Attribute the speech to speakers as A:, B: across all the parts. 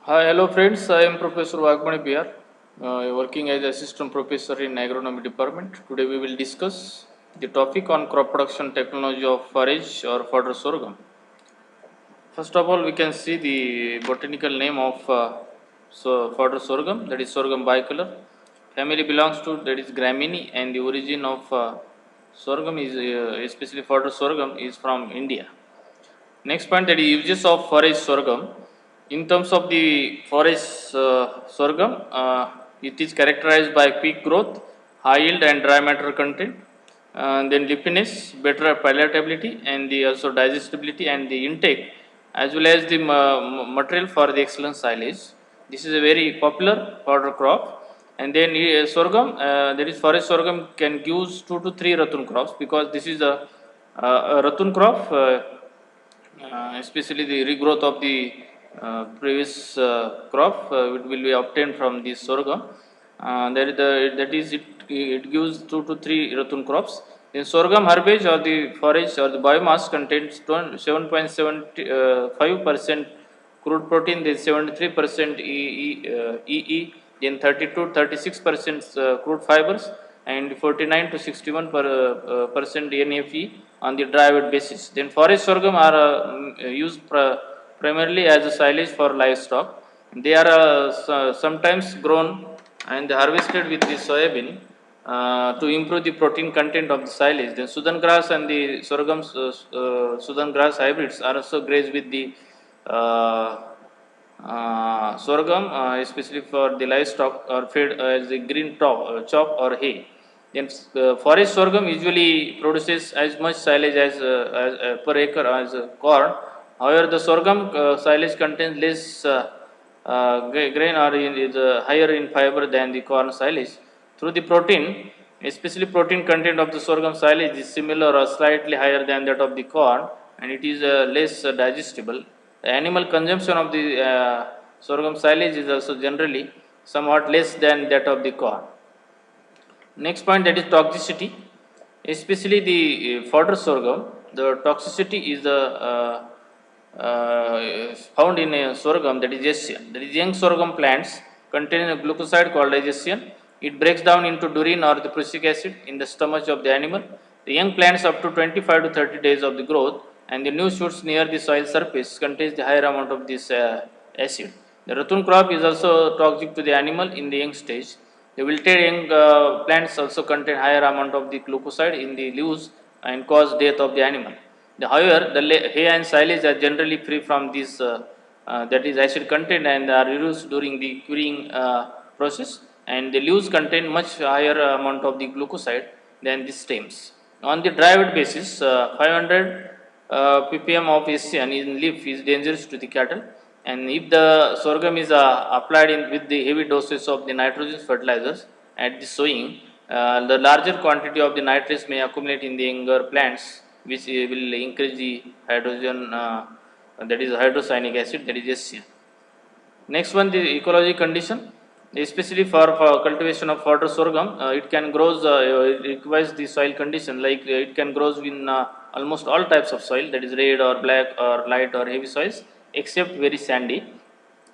A: Hi, hello friends. I am Professor Wagmani PR, working as assistant professor in agronomy department. Today we will discuss the topic on crop production technology of forage or fodder sorghum. First of all, we can see the botanical name of fodder sorghum, that is sorghum bicolor. Family belongs to that is Gramini, and the origin of sorghum is especially fodder sorghum is from India. Next point, that is uses of forage sorghum. In terms of the forage sorghum, it is characterized by quick growth, high yield and dry matter content, then lipiness, better palatability, and the also digestibility and the intake, as well as the material for the excellent silage. This is a very popular fodder crop. And then sorghum, that is forage sorghum can use 2 to 3 ratun crops, because this is a ratun crop. Especially the regrowth of the previous crop will be obtained from the sorghum. It gives 2 to 3 ratun crops. In sorghum herbage or the forage or the biomass contains 7.75% crude protein, then 73% EE, then 32 to 36% crude fibers, and 49 to 61 percent NFE on the dry weight basis. Then forage sorghum are used primarily as a silage for livestock. They are sometimes grown and harvested with the soybean to improve the protein content of the silage. Then Sudan grass and the Sudan grass hybrids are also grazed with the uh, sorghum, especially for the livestock, or fed as a green chop or hay. Then forage sorghum usually produces as much silage as per acre as corn. However, the sorghum silage contains less grain, or is higher in fiber than the corn silage. Through the protein, especially protein content of the sorghum silage is similar or slightly higher than that of the corn, and it is less digestible. The animal consumption of the sorghum silage is also generally somewhat less than that of the corn. Next point, that is toxicity, especially the fodder sorghum. The toxicity is found in a sorghum, that is gessian. That is young sorghum plants contain a glucoside called gessian. It breaks down into durine or the prussic acid in the stomach of the animal. The young plants up to 25 to 30 days of the growth, and the new shoots near the soil surface contains the higher amount of this acid. The ratun crop is also toxic to the animal in the young stage. The wilted young plants also contain higher amount of the glucoside in the leaves and cause death of the animal. However, the hay and silage are generally free from this that is acid content, and are reduced during the curing process. And the leaves contain much higher amount of the glucoside than the stems. On the dry weight basis, 500 ppm of SCN in leaf is dangerous to the cattle. And if the sorghum is applied with the heavy doses of the nitrogen fertilizers at the sowing, the larger quantity of the nitrates may accumulate in the younger plants, which will increase the hydrogen, that is hydrocyanic acid, that is SCN. Next one, the ecology condition, especially for cultivation of fodder sorghum, it can grows. It requires the soil condition, like it can grows in almost all types of soil, that is red or black or light or heavy soils, except very sandy.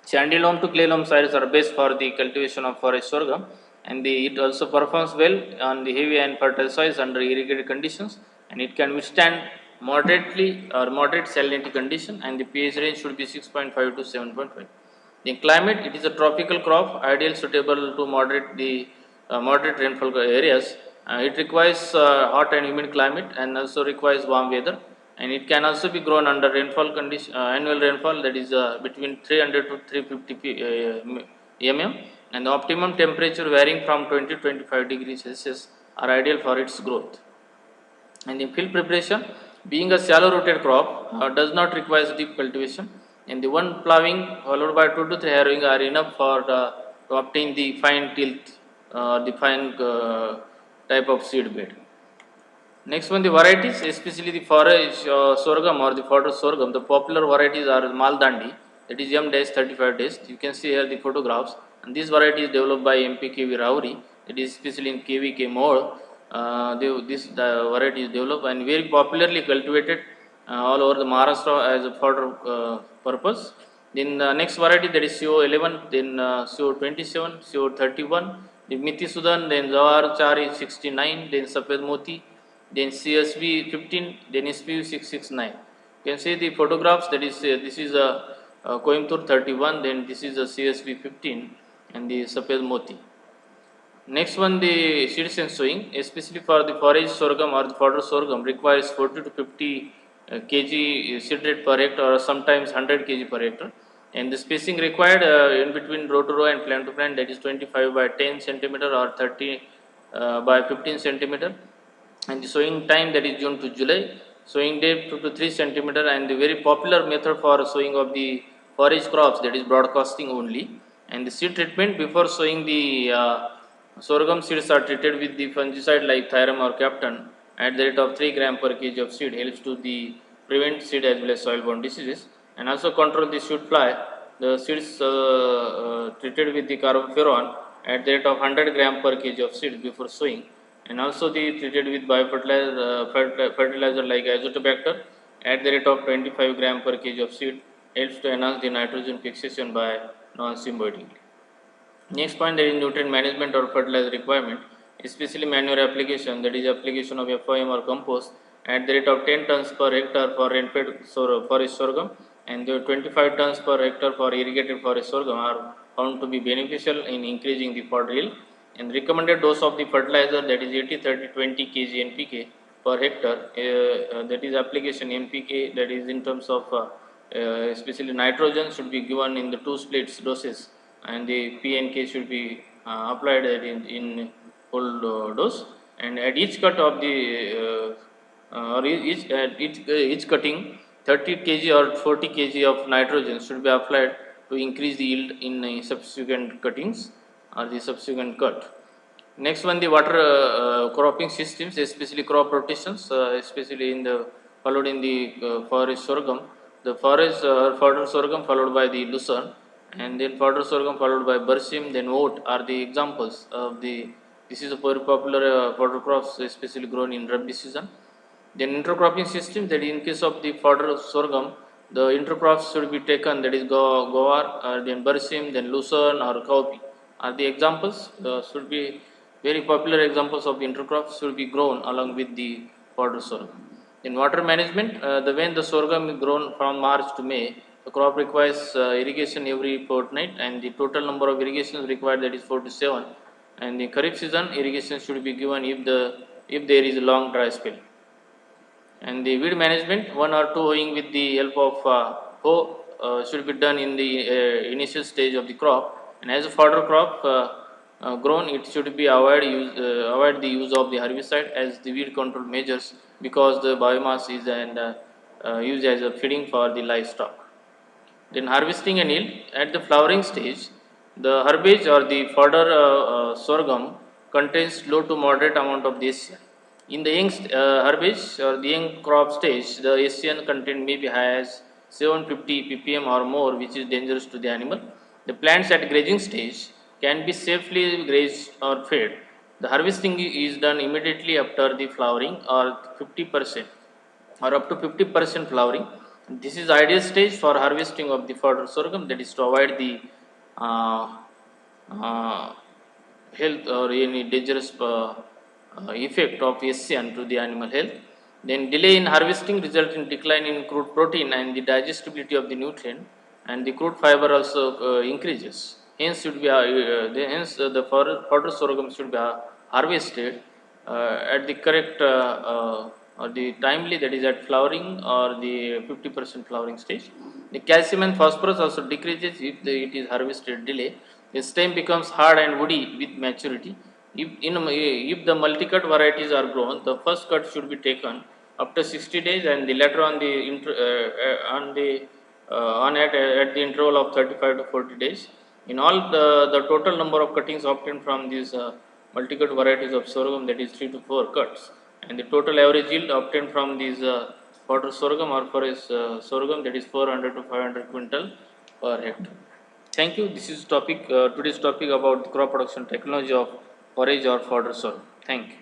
A: Sandy loam to clay loam soils are best for the cultivation of forage sorghum, and it also performs well on the heavy and fertile soils under irrigated conditions, and it can withstand moderate salinity condition, and the pH range should be 6.5 to 7.5. In climate, it is a tropical crop, ideal suitable to moderate rainfall areas. It requires hot and humid climate, and also requires warm weather. And it can also be grown under rainfall condition, annual rainfall, that is between 300 to 350 mm, and the optimum temperature varying from 20 to 25 degrees Celsius are ideal for its growth. And in field preparation, being a shallow rooted crop, does not require deep cultivation, and the one plowing followed by 2 to 3 harrowing are enough to obtain the fine tilth, the fine type of seed bed. Next one, the varieties, especially the forage sorghum or the fodder sorghum. The popular varieties are Maldandi, that is M-35 days. You can see here the photographs. And this variety is developed by MPKV Rauri. It is especially in KVK mode. This variety is developed and very popularly cultivated all over the Maharashtra as a fodder purpose. Then the next variety, that is CO11, then CO27, CO31, then Miti Sudan, then Zawar Chari 69, then Safed Moti, then CSV 15, then SPU 669. You can see the photographs, that is this is a Coimbatore 31, then this is a CSV 15 and the Safed Moti. Next one, the seeds and sowing, especially for the forage sorghum or the fodder sorghum, requires 40 to 50 kg seed rate per hectare, or sometimes 100 kg per hectare. And the spacing required in between row to row and plant to plant, that is 25 by 10 centimeter or 30 by 15 centimeter. And the sowing time, that is June to July. Sowing depth 2 to 3 centimeter, and the very popular method for sowing of the forage crops, that is broadcasting only. And the seed treatment before sowing the sorghum seeds are treated with the fungicide like Thyram or Captain at the rate of 3 gram per kg of seed, helps to the prevent seed as well as soil borne diseases, and also control the shoot fly. The seeds treated with the carbofuran at the rate of 100 gram per kg of seed before sowing, and also the treated with biofertilizer fertilizer like azotobacter at the rate of 25 gram per kg of seed, helps to enhance the nitrogen fixation by non-symbiotically. Next point, there is nutrient management or fertilizer requirement, especially manure application, that is application of FOM or compost at the rate of 10 tons per hectare for rain-fed forest sorghum, and the 25 tons per hectare for irrigated forest sorghum are found to be beneficial in increasing the fodder yield. And recommended dose of the fertilizer, that is 80-30-20 kg NPK per hectare, that is application NPK, that is in terms of especially nitrogen, should be given in the 2 splits doses, and the PNK should be applied in full dose, and at each cut of the or each cutting 30 kg or 40 kg of nitrogen should be applied to increase the yield in subsequent cuttings or the subsequent cut. Next one, the water cropping systems, especially crop rotations, especially in the followed in the forest sorghum. The forest fodder sorghum followed by the lucerne, and then fodder sorghum followed by bersim, then oat are the examples of the. This is a very popular fodder crops, especially grown in Rabi season. Then intercropping system, that in case of the fodder sorghum, the intercrops should be taken, that is guar, then bersim, then lucerne or cowpea are the examples. Should be very popular examples of the intercrops should be grown along with the fodder sorghum. In water management, when the sorghum is grown from March to May, the crop requires irrigation every fortnight, and the total number of irrigations required, that is 4 to 7. And the Kharif season irrigation should be given if there is a long dry spell. And the weed management, 1 or 2 hoeing with the help of hoe should be done in the initial stage of the crop, and as a fodder crop grown, it should be avoid the use of the herbicide as the weed control measures, because the biomass is used as a feeding for the livestock. Then harvesting and yield, at the flowering stage, the herbage or the fodder sorghum contains low to moderate amount of the SCN. In the young herbage or the young crop stage, the SCN content may be high as 750 ppm or more, which is dangerous to the animal. The plants at grazing stage can be safely grazed or fed. The harvesting is done immediately after the flowering or 50% or up to 50% flowering. This is ideal stage for harvesting of the fodder sorghum, that is to avoid the uh, uh, health or any dangerous effect of SCN to the animal health. Then delay in harvesting result in decline in crude protein and the digestibility of the nutrient, and the crude fiber also increases. Hence, the fodder sorghum should be harvested at the correct or the timely, that is at flowering or the 50% flowering stage. The calcium and phosphorus also decreases if it is harvested delay. The stem becomes hard and woody with maturity. If the multi-cut varieties are grown, the first cut should be taken after 60 days, and the latter on at the interval of 35 to 40 days. In all, the total number of cuttings obtained from these multi-cut varieties of sorghum, that is 3 to 4 cuts, and the total average yield obtained from these fodder sorghum or forest sorghum, that is 400 to 500 quintal per hectare. Thank you. This is today's topic about the crop production technology of forage or fodder sorghum. Thank you.